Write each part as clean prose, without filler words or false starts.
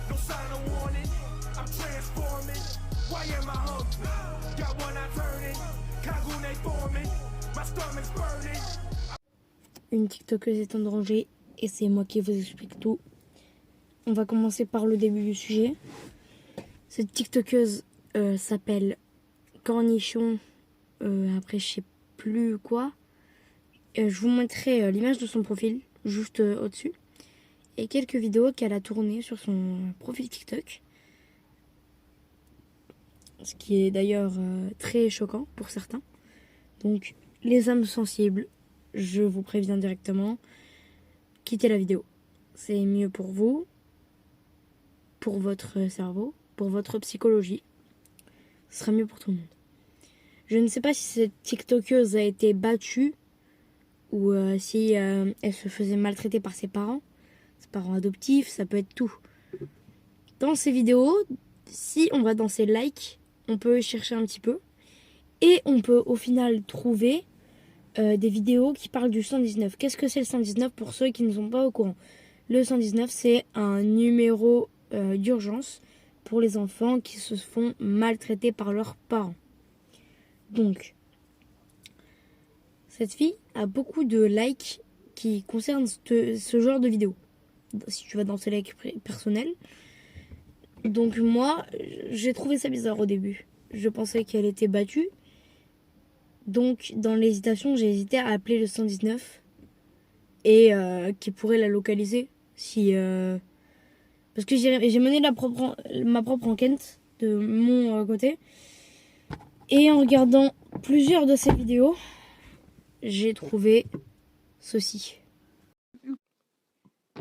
no sign of warning. I'm transforming. Why am I hungry? Got one eye turning. Kagune forming. My stomach's burning. Une TikTokeuse est en danger et c'est moi qui vous explique tout. On va commencer par le début du sujet. Cette TikTokeuse s'appelle Cornichon. Après, je sais plus quoi. Je vous montrerai l'image de son profil juste au-dessus. Et quelques vidéos qu'elle a tournées sur son profil TikTok. Ce qui est d'ailleurs très choquant pour certains. Donc, les âmes sensibles, je vous préviens directement, quittez la vidéo. C'est mieux pour vous, pour votre cerveau, pour votre psychologie. Ce sera mieux pour tout le monde. Je ne sais pas si cette TikTokeuse a été battue ou si elle se faisait maltraiter par ses parents adoptifs, ça peut être tout. Dans ces vidéos, si on va dans ses likes, on peut chercher un petit peu et on peut au final trouver des vidéos qui parlent du 119. Qu'est-ce que c'est le 119 pour ceux qui ne sont pas au courant? Le 119, c'est un numéro d'urgence pour les enfants qui se font maltraiter par leurs parents. Donc, cette fille a beaucoup de likes qui concernent ce genre de vidéos. Si tu vas dans ses likes personnels. Donc moi, j'ai trouvé ça bizarre au début. Je pensais qu'elle était battue. Donc, dans l'hésitation, j'ai hésité à appeler le 119 et qui pourrait la localiser. Si, parce que j'ai mené ma propre enquête de mon côté. Et en regardant plusieurs de ces vidéos, j'ai trouvé ceci.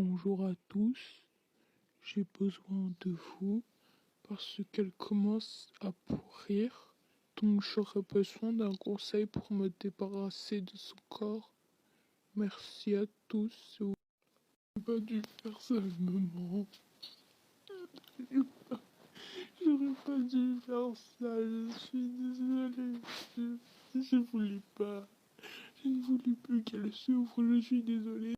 Bonjour à tous, j'ai besoin de vous parce qu'elle commence à pourrir, donc j'aurais besoin d'un conseil pour me débarrasser de son corps. Merci à tous. J'aurais pas dû faire ça, maman. J'aurais pas dû faire ça, je suis désolée. Je voulais pas. Je ne voulais plus qu'elle souffre, je suis désolée.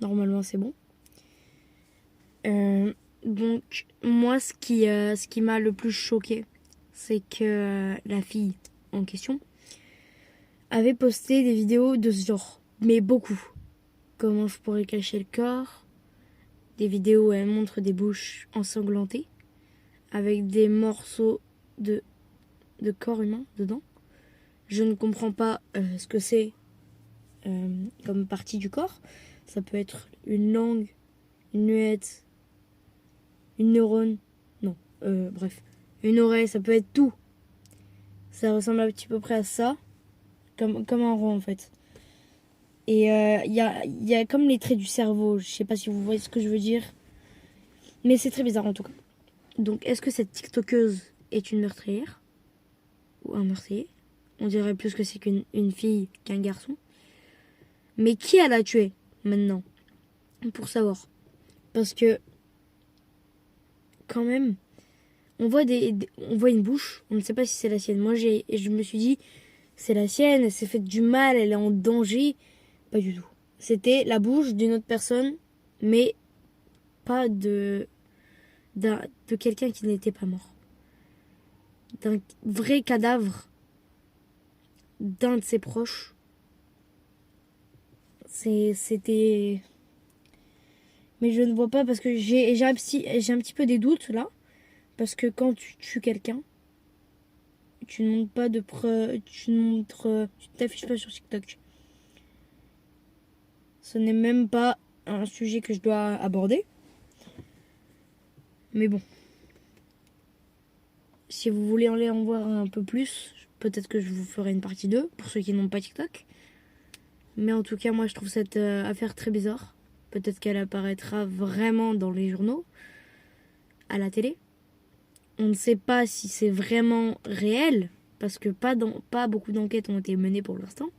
Normalement, c'est bon. Donc, moi, ce qui m'a le plus choqué, c'est que la fille en question avait posté des vidéos de ce genre, mais beaucoup. Comment je pourrais cacher le corps, des vidéos où elle montre des bouches ensanglantées, avec des morceaux de corps humain dedans. Je ne comprends pas ce que c'est comme partie du corps. Ça peut être une langue, une muette, une neurone, non, bref, une oreille, ça peut être tout. Ça ressemble un petit peu près à ça, comme un rond en fait. Et il y a comme les traits du cerveau, je sais pas si vous voyez ce que je veux dire, mais c'est très bizarre en tout cas. Donc est-ce que cette TikTokeuse est une meurtrière ou un meurtrier? On dirait plus que c'est qu'une fille qu'un garçon. Mais qui elle a tué maintenant? Pour savoir. Parce que quand même, on voit on voit une bouche, on ne sait pas si c'est la sienne. Moi je me suis dit c'est la sienne, elle s'est fait du mal, elle est en danger. Pas du tout. C'était la bouche d'une autre personne, mais pas de quelqu'un qui n'était pas mort. D'un vrai cadavre d'un de ses proches. C'était... Mais je ne vois pas parce que j'ai un petit peu des doutes là. Parce que quand tu tues quelqu'un, tu ne montres pas de preuves, tu t'affiches pas sur TikTok. Ce n'est même pas un sujet que je dois aborder. Mais bon. Si vous voulez aller en voir un peu plus, peut-être que je vous ferai une partie 2 pour ceux qui n'ont pas TikTok. Mais en tout cas, moi je trouve cette affaire très bizarre. Peut-être qu'elle apparaîtra vraiment dans les journaux, à la télé. On ne sait pas si c'est vraiment réel, parce que pas beaucoup d'enquêtes ont été menées pour l'instant.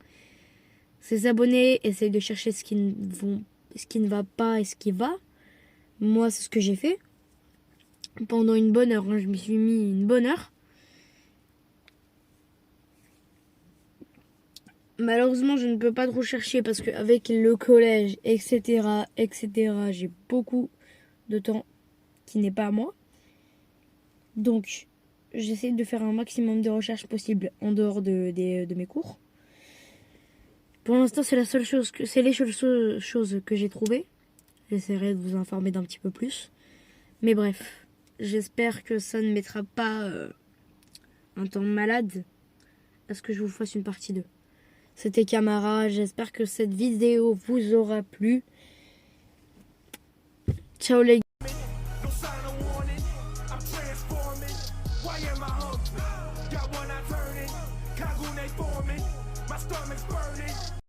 Ses abonnés essayent de chercher ce qui ne va pas et ce qui va. Moi, c'est ce que j'ai fait. pendant une bonne heure. Hein. Je m'y suis mis une bonne heure. Malheureusement, je ne peux pas trop chercher parce qu'avec le collège, etc., j'ai beaucoup de temps qui n'est pas à moi. Donc, j'essaie de faire un maximum de recherches possibles en dehors de mes cours. Pour l'instant, c'est les seules choses que j'ai trouvées. J'essaierai de vous informer d'un petit peu plus. Mais bref, j'espère que ça ne mettra pas un temps malade à ce que je vous fasse une partie 2. C'était Camara, j'espère que cette vidéo vous aura plu. Ciao les gars. No sign of warning, I'm transforming. Why am I hungry? Got one eye turning, Kagune forming. My stomach's burning.